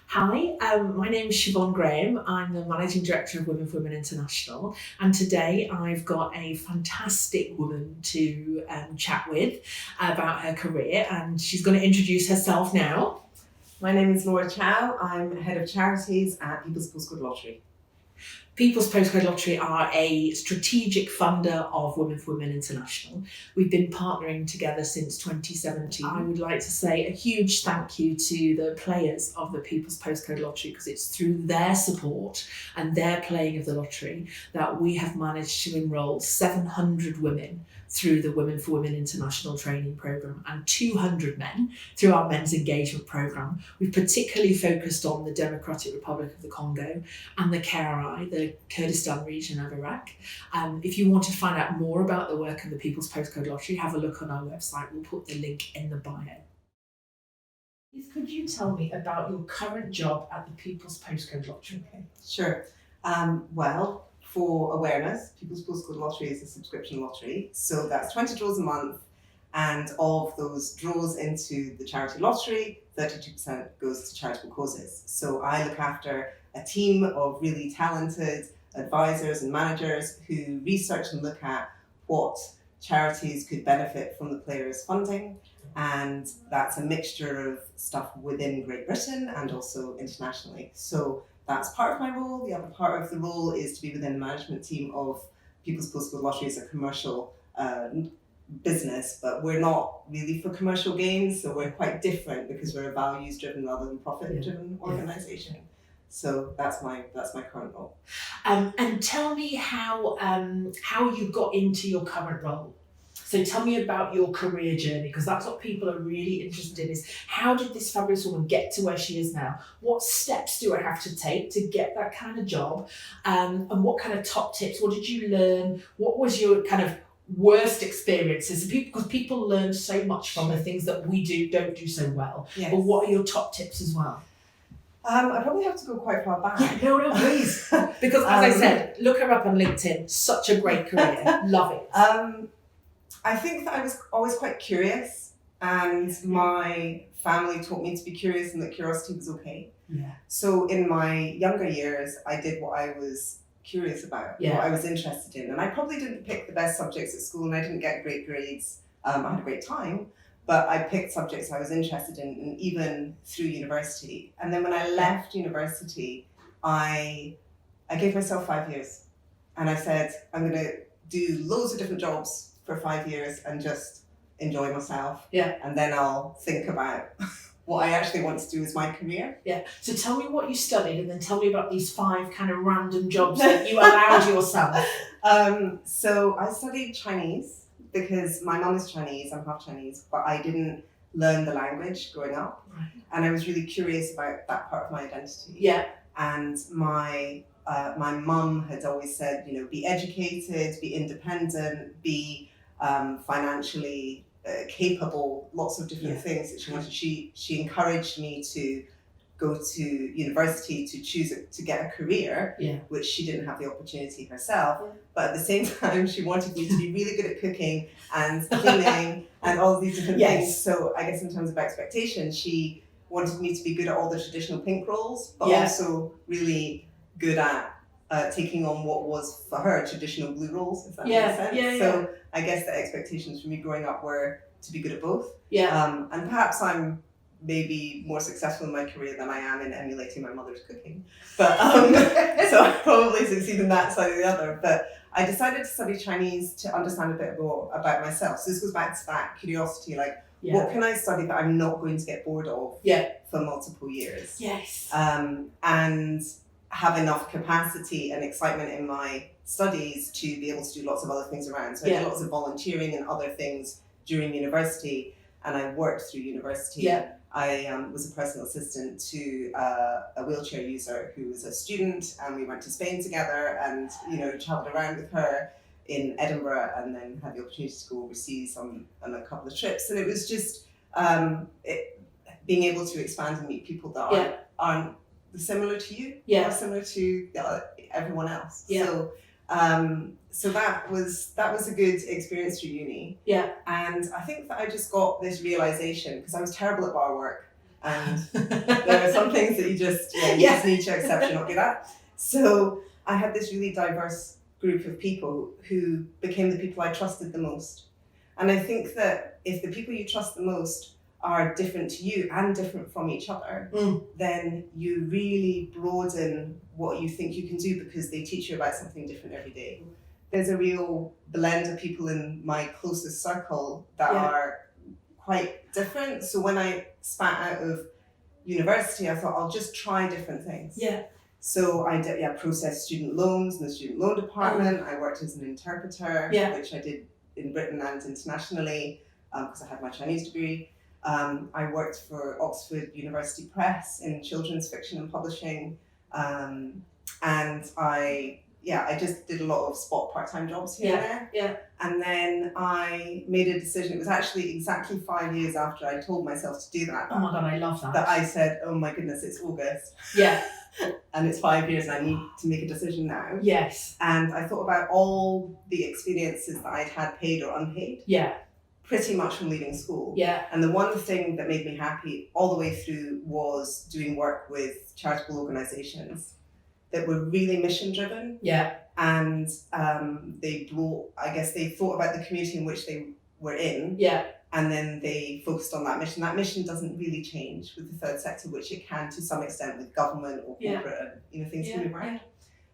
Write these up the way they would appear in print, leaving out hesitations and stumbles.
Hi, my name is Shivonne Graham. I'm the Managing Director of Women for Women International, and today I've got a fantastic woman to chat with about her career, and she's going to introduce herself now. My name is Laura Chow. I'm Head of Charities at People's Postcode Lottery. People's Postcode Lottery are a strategic funder of Women for Women International. We've been partnering together since 2017. I would like to say a huge thank you to the players of the People's Postcode Lottery, because it's through their support and their playing of the lottery that we have managed to enrol 700 women through the Women for Women International training programme and 200 men through our men's engagement programme. We've particularly focused on the Democratic Republic of the Congo and the KRI, the Kurdistan region of Iraq. If you want to find out more about the work of the People's Postcode Lottery, have a look on our website. We'll put the link in the bio. Could you tell me about your current job at the People's Postcode Lottery? Sure. Well, for awareness, People's Postcode Lottery is a subscription lottery. So that's 20 draws a month, and of those draws into the charity lottery, 32% goes to charitable causes. So I look after a team of really talented advisors and managers who research and look at what charities could benefit from the players' funding. And that's a mixture of stuff within Great Britain and also internationally. So that's part of my role. The other part of the role is to be within the management team of People's Postcode Lottery as a commercial business, but we're not really for commercial gains, so we're quite different because we're a values driven rather than profit driven organisation. So that's my current role. And tell me how you got into your current role. So tell me about your career journey, because that's what people are really interested in, is how did this fabulous woman get to where she is now? What steps do I have to take to get that kind of job? And what kind of top tips? What did you learn? What was your kind of worst experiences? Because people learn so much from the things that we don't do so well. Yes. But what are your top tips as well? I probably have to go quite far back. Yeah, no, please. Because as I said, look her up on LinkedIn. Such a great career. Love it. I think that I was always quite curious, and my family taught me to be curious and that curiosity was okay. Yeah. So in my younger years, I did what I was curious about, what I was interested in. And I probably didn't pick the best subjects at school, and I didn't get great grades. I had a great time, but I picked subjects I was interested in, and even through university. And then when I left university, I gave myself 5 years. And I said, I'm going to do loads of different jobs for 5 years and just enjoy myself. Yeah. And then I'll think about what I actually want to do as my career. Yeah. So tell me what you studied, and then tell me about these 5 kind of random jobs that you allowed yourself. So I studied Chinese because my mum is Chinese, I'm half Chinese, but I didn't learn the language growing up. Right. And I was really curious about that part of my identity. Yeah. And my mum had always said, be educated, be independent, be financially capable, lots of different things that she wanted. She encouraged me to go to university to choose to get a career, which she didn't have the opportunity herself. But at the same time, she wanted me to be really good at cooking and cleaning and all of these different things. So I guess in terms of expectations, she wanted me to be good at all the traditional pink roles, but also really good at taking on what was for her traditional blue roles, if that makes sense. So I guess the expectations for me growing up were to be good at both. And perhaps I'm maybe more successful in my career than I am in emulating my mother's cooking. But so I probably succeed in that side or the other. But I decided to study Chinese to understand a bit more about myself. So this goes back to that curiosity, like what can I study that I'm not going to get bored of for multiple years? Yes. And have enough capacity and excitement in my studies to be able to do lots of other things around. So I did lots of volunteering and other things during university, and I worked through university. I was a personal assistant to a wheelchair user who was a student, and we went to Spain together and travelled around with her in Edinburgh, and then had the opportunity to go overseas on a couple of trips. And it was just being able to expand and meet people that aren't similar to you, or similar to everyone else. So that was a good experience through uni. And I think that I just got this realization, because I was terrible at bar work, And there are some things that you just need to accept you're not good at. So I had this really diverse group of people who became the people I trusted the most. And I think that if the people you trust the most are different to you and different from each other, then you really broaden what you think you can do because they teach you about something different every day. There's a real blend of people in my closest circle that are quite different. So when I spat out of university, I thought I'll just try different things. Yeah. So I did processed student loans in the student loan department. I worked as an interpreter, which I did in Britain and internationally because I had my Chinese degree. I worked for Oxford University Press in children's fiction and publishing. And I just did a lot of spot part-time jobs here and there. Yeah. And then I made a decision. It was actually exactly 5 years after I told myself to do that. Oh my God, I love that. That I said, oh my goodness, it's August. Yeah. And it's 5 years and I need to make a decision now. Yes. And I thought about all the experiences that I'd had paid or unpaid. Yeah. Pretty much from leaving school. Yeah. And the one thing that made me happy all the way through was doing work with charitable organisations that were really mission driven. Yeah. And they thought about the community in which they were in. Yeah. And then they focused on that mission. That mission doesn't really change with the third sector, which it can to some extent with government or corporate and things can move around.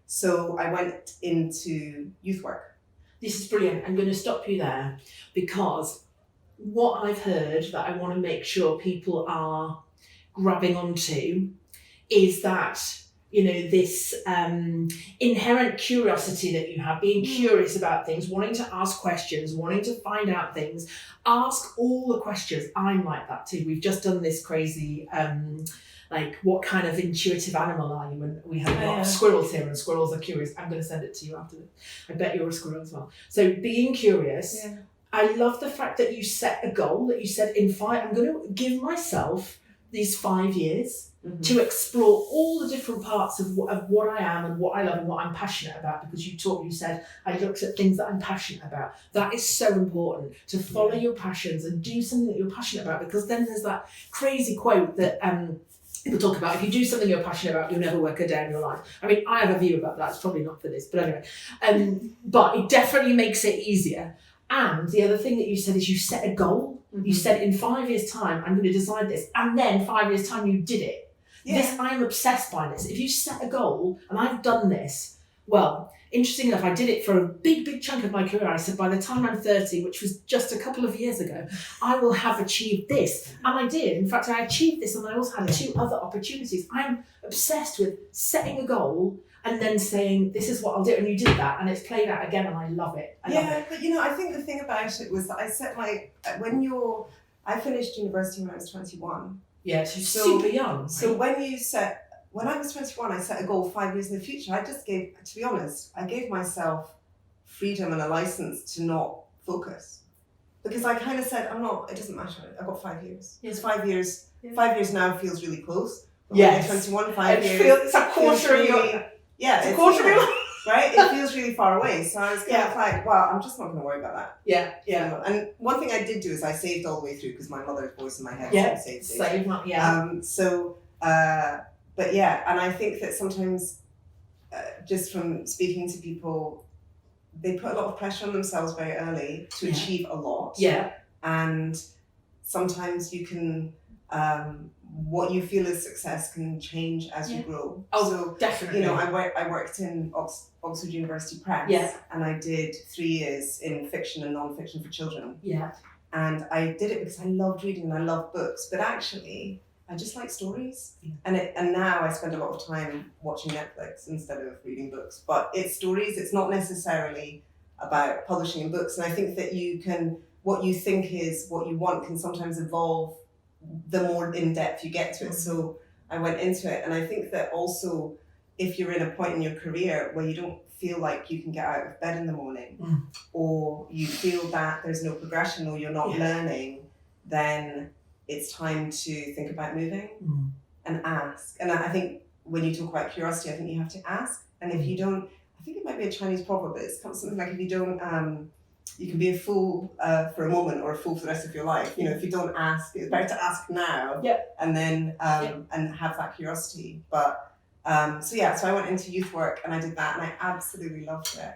So I went into youth work. This is brilliant. I'm going to stop you there because what I've heard that I want to make sure people are grabbing onto is that, this inherent curiosity that you have, being curious about things, wanting to ask questions, wanting to find out things, ask all the questions. I'm like that too. We've just done this crazy, what kind of intuitive animal are you? And we have a lot of squirrels here and squirrels are curious. I'm going to send it to you after this. I bet you're a squirrel as well. So being curious, I love the fact that you set a goal, that you said I'm going to give myself these 5 years to explore all the different parts of what I am and what I love and what I'm passionate about, because you said, I looked at things that I'm passionate about. That is so important, to follow your passions and do something that you're passionate about, because then there's that crazy quote that people talk about, if you do something you're passionate about, you'll never work a day in your life. I mean, I have a view about that. It's probably not for this, but anyway. But it definitely makes it easier. And the other thing that you said is you set a goal. You said in 5 years' time, I'm going to decide this. And then 5 years' time, you did it. I'm obsessed by this. If you set a goal, and I've done this, well, interesting enough, I did it for a big chunk of my career. I said, by the time I'm 30, which was just a couple of years ago, I will have achieved this. And I did. In fact, I achieved this, and I also had 2 other opportunities. I'm obsessed with setting a goal and then saying, this is what I'll do. And you did that, and it's played out again, and I love it. But I think the thing about it was that I set I finished university when I was 21. Yeah, so super young. Right? So when I was 21, I set a goal 5 years in the future. I gave myself freedom and a license to not focus. Because I kind of said, it doesn't matter, I've got 5 years. It's 5 years. 5 years now feels really close. But when you're 21, 5 years. It's a quarter of your... Yeah, it's a quarter of your life. Right? It feels really far away. So I was kind of like, well, I'm just not going to worry about that. Yeah. And one thing I did do is I saved all the way through because my mother's voice in my head said save. And I think that sometimes just from speaking to people, they put a lot of pressure on themselves very early to achieve a lot. Yeah. And sometimes you can... what you feel is success can change as you grow. Oh, so, definitely. I worked in Oxford University Press, and I did 3 years in fiction and non-fiction for children. Yeah. And I did it because I loved reading and I loved books, but actually I just like stories. Yeah. And now I spend a lot of time watching Netflix instead of reading books. But it's stories. It's not necessarily about publishing in books. And I think that what you think is what you want can sometimes evolve the more in depth you get to it. So I went into it, and I think that also if you're in a point in your career where you don't feel like you can get out of bed in the morning, or you feel that there's no progression or you're not learning, then it's time to think about moving and ask. And I think when you talk about curiosity, I think you have to ask. And if you don't, I think it might be a Chinese proverb, but it's something like if you don't you can be a fool for a moment or a fool for the rest of your life. You know, if you don't ask, it's better to ask now, and then and have that curiosity. But so I went into youth work and I did that, and I absolutely loved it.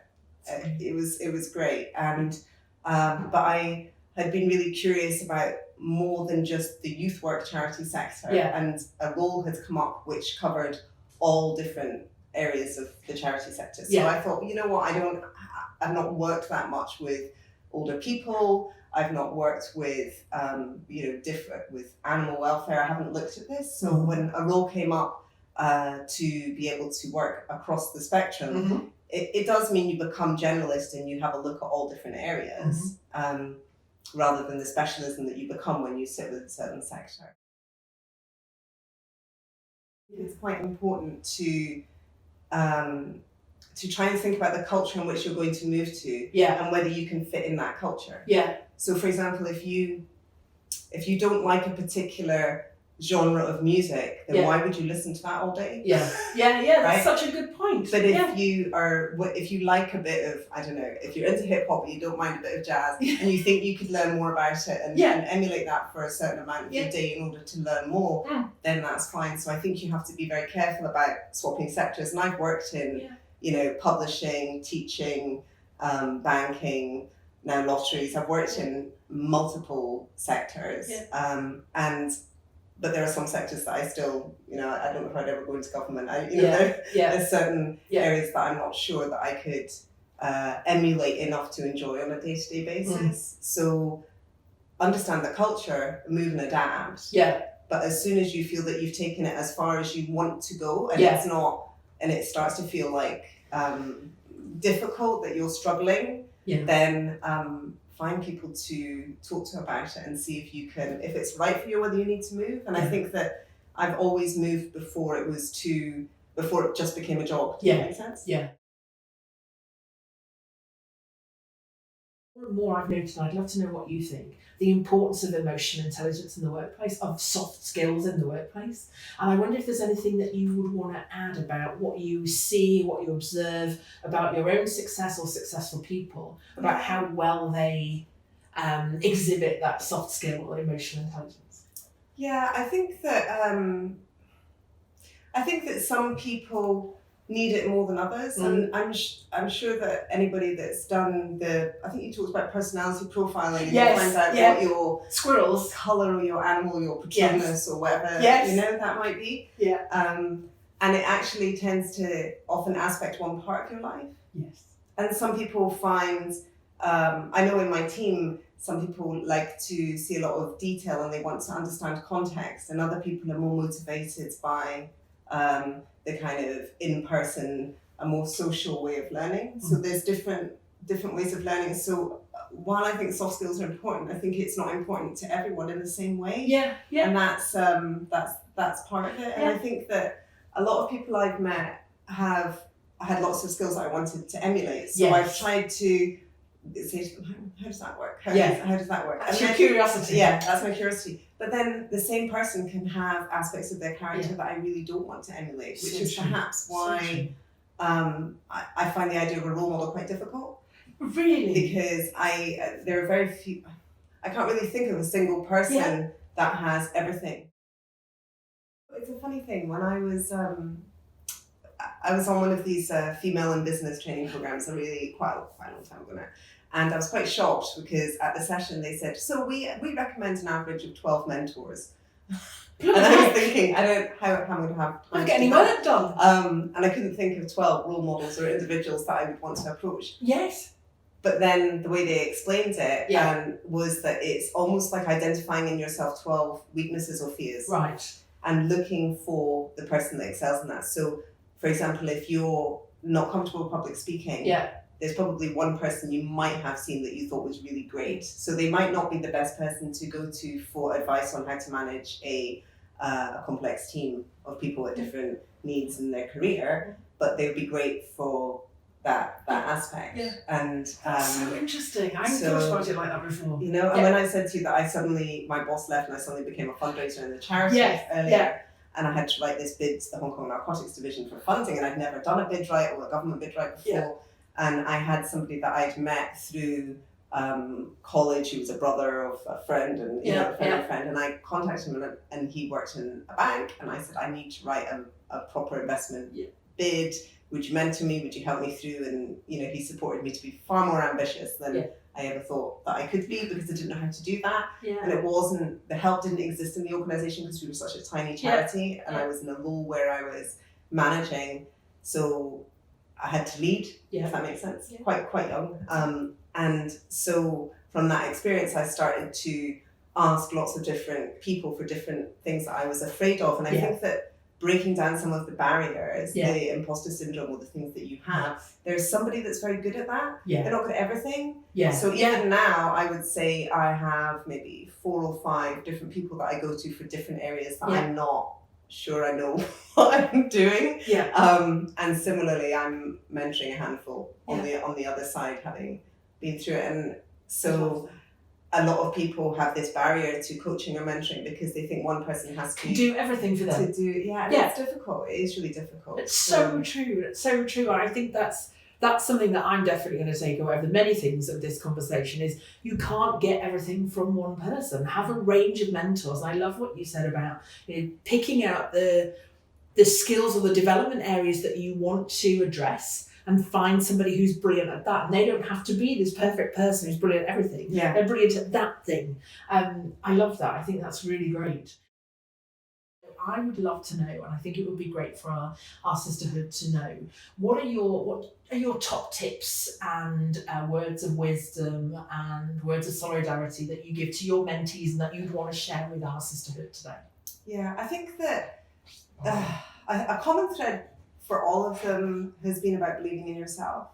It was great, and but I had been really curious about more than just the youth work charity sector, and a role had come up which covered all different areas of the charity sector. So I thought, you know what, I've not worked that much with older people. I've not worked with different with animal welfare. I haven't looked at this. So when a role came up to be able to work across the spectrum, it does mean you become generalist and you have a look at all different areas, rather than the specialism that you become when you sit with a certain sector. It's quite important to try and think about the culture in which you're going to move to, and whether you can fit in that culture. So, for example, if you don't like a particular genre of music, then why would you listen to that all day? That's such a good point. But if you like a bit of, I don't know, if you're into hip hop and you don't mind a bit of jazz, and you think you could learn more about it and emulate that for a certain amount of your day in order to learn more, then that's fine. So I think you have to be very careful about swapping sectors. And I've worked in publishing, teaching, banking, now lotteries. I've worked in multiple sectors, but there are some sectors that I still, I don't know if I'd ever go into government. There's certain areas that I'm not sure that I could emulate enough to enjoy on a day-to-day basis. So understand the culture, move and adapt. But as soon as you feel that you've taken it as far as you want to go, and it's not, and it starts to feel like difficult, that you're struggling, then find people to talk to about it and see if you can, if it's right for you, whether you need to move. And I think that I've always moved before it just became a job. Does that make sense? More and more I've noticed, and I'd love to know what you think, the importance of emotional intelligence in the workplace, of soft skills in the workplace. And I wonder if there's anything that you would want to add about what you see, what you observe about your own success or successful people, about how well they exhibit that soft skill or emotional intelligence. I think that some people need it more than others, and I'm sure that anybody that's done I think you talked about personality profiling, and you find out what your squirrels colour or your animal, your patronus or whatever that might be. And it actually tends to often aspect one part of your life. And some people find, I know in my team, some people like to see a lot of detail and they want to understand context, and other people are more motivated by the kind of in-person, a more social way of learning. So there's different ways of learning. So while I think soft skills are important, I think it's not important to everyone in the same way. And that's part of it. And I think that a lot of people I've met have had lots of skills that I wanted to emulate. So I've tried to say to them, how does that work? How does that work? That's your curiosity. That's my curiosity. But then the same person can have aspects of their character that I really don't want to emulate, which is perhaps why I find the idea of a role model quite difficult. Really? Because there are very few, I can't really think of a single person that has everything. It's a funny thing, when I was on one of these female in business training programs, quite a long time ago now. And I was quite shocked because at the session they said, so we recommend an average of 12 mentors. And I was thinking, how am I going to have time to get any work done? And I couldn't think of 12 role models or individuals that I would want to approach. Yes. But then the way they explained it was that it's almost like identifying in yourself 12 weaknesses or fears. Right. And looking for the person that excels in that. So, for example, if you're not comfortable with public speaking, there's probably one person you might have seen that you thought was really great. So they might not be the best person to go to for advice on how to manage a complex team of people with different needs in their career, but they would be great for that aspect. And so interesting. I haven't thought about it like that before. And when I said to you that my boss left and I suddenly became a fundraiser in the Charities earlier, and I had to write this bid to the Hong Kong Narcotics Division for funding, and I'd never done a bid write or a government bid write before. And I had somebody that I'd met through college. He was a brother of a friend and a friend of a friend. And I contacted him and he worked in a bank. And I said, I need to write a proper investment bid. Would you mentor me? Would you help me through? And, he supported me to be far more ambitious than I ever thought that I could be, because I didn't know how to do that. And the help didn't exist in the organisation because we were such a tiny charity and I was in a role where I was managing. So I had to lead, if that makes sense, quite young. And so from that experience, I started to ask lots of different people for different things that I was afraid of. And I think that breaking down some of the barriers, the imposter syndrome or the things that you have, there's somebody that's very good at that. They're not good at everything. So even now, I would say I have maybe 4 or 5 different people that I go to for different areas that I'm not sure I know what I'm doing. And similarly, I'm mentoring a handful on the other side, having been through it. And so a lot of people have this barrier to coaching or mentoring because they think one person has to do everything for them. It's difficult. It is really difficult. It's so true. It's so true. I think that's something that I'm definitely going to take away of the many things of this conversation is you can't get everything from one person. Have a range of mentors. And I love what you said about picking out the skills or the development areas that you want to address and find somebody who's brilliant at that. And they don't have to be this perfect person who's brilliant at everything. They're brilliant at that thing. I love that. I think that's really great. I would love to know, and I think it would be great for our sisterhood to know, what are your top tips and words of wisdom and words of solidarity that you give to your mentees and that you'd want to share with our sisterhood today? Yeah, I think that a common thread for all of them has been about believing in yourself.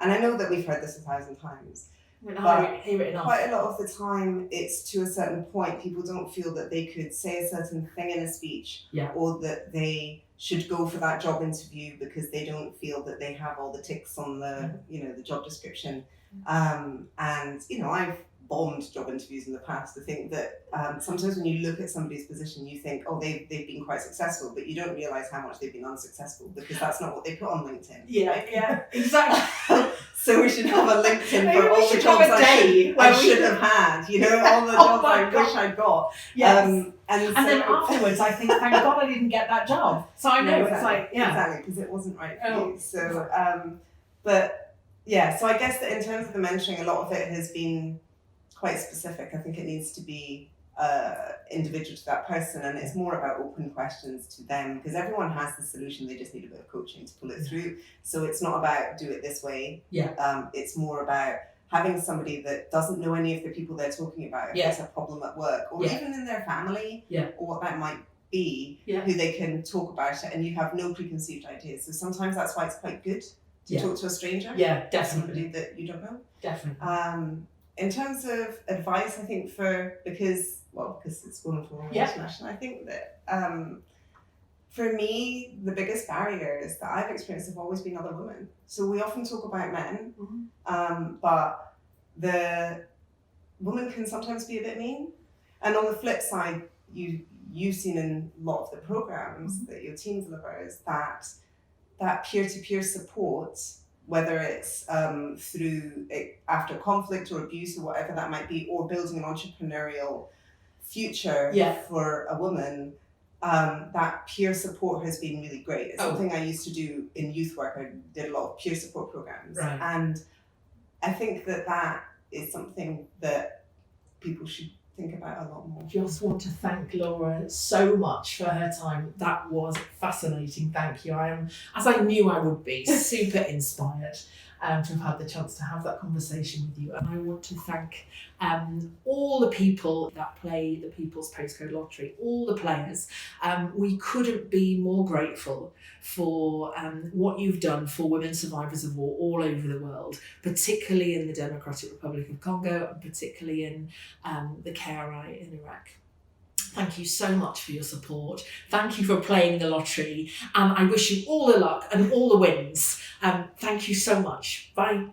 And I know that we've heard this 1,000 times. But hear it enough. Quite a lot of the time, it's to a certain point. People don't feel that they could say a certain thing in a speech, or that they should go for that job interview because they don't feel that they have all the ticks on the the job description. And I've bombed job interviews in the past. I think that sometimes when you look at somebody's position, you think, oh, they've been quite successful, but you don't realise how much they've been unsuccessful because that's not what they put on LinkedIn. Yeah, exactly. So we should have a LinkedIn for all the jobs I should have had, all the jobs I wish I'd got. Yes. And then afterwards, I think, thank God I didn't get that job. So I know it's like, Exactly, because it wasn't right for you. So, so I guess that in terms of the mentoring, a lot of it has been quite specific. I think it needs to be individual to that person, and it's more about open questions to them because everyone has the solution. They just need a bit of coaching to pull it through. So it's not about do it this way. It's more about having somebody that doesn't know any of the people they're talking about. If there's a problem at work or even in their family or what that might be, who they can talk about it, and you have no preconceived ideas. So sometimes that's why it's quite good to talk to a stranger. Definitely. Somebody that you don't know. Definitely. In terms of advice, I think because it's Women for Women International, I think that for me, the biggest barriers that I've experienced have always been other women. So we often talk about men, but the woman can sometimes be a bit mean. And on the flip side, you've seen in a lot of the programs that your team delivers that peer-to-peer support, whether it's through after conflict or abuse or whatever that might be, or building an entrepreneurial future for a woman, that peer support has been really great. It's something I used to do in youth work. I did a lot of peer support programs. And I think that is something that people should think about a lot more. Just want to thank Laura so much for her time. That was fascinating. Thank you. I am, as I knew I would be, super inspired to have had the chance to have that conversation with you. And I want to thank all the people that play the People's Postcode Lottery, all the players. We couldn't be more grateful for what you've done for women survivors of war all over the world, particularly in the Democratic Republic of Congo and particularly in the KRI in Iraq. Thank you so much for your support. Thank you for playing the lottery. And I wish you all the luck and all the wins. Thank you so much. Bye.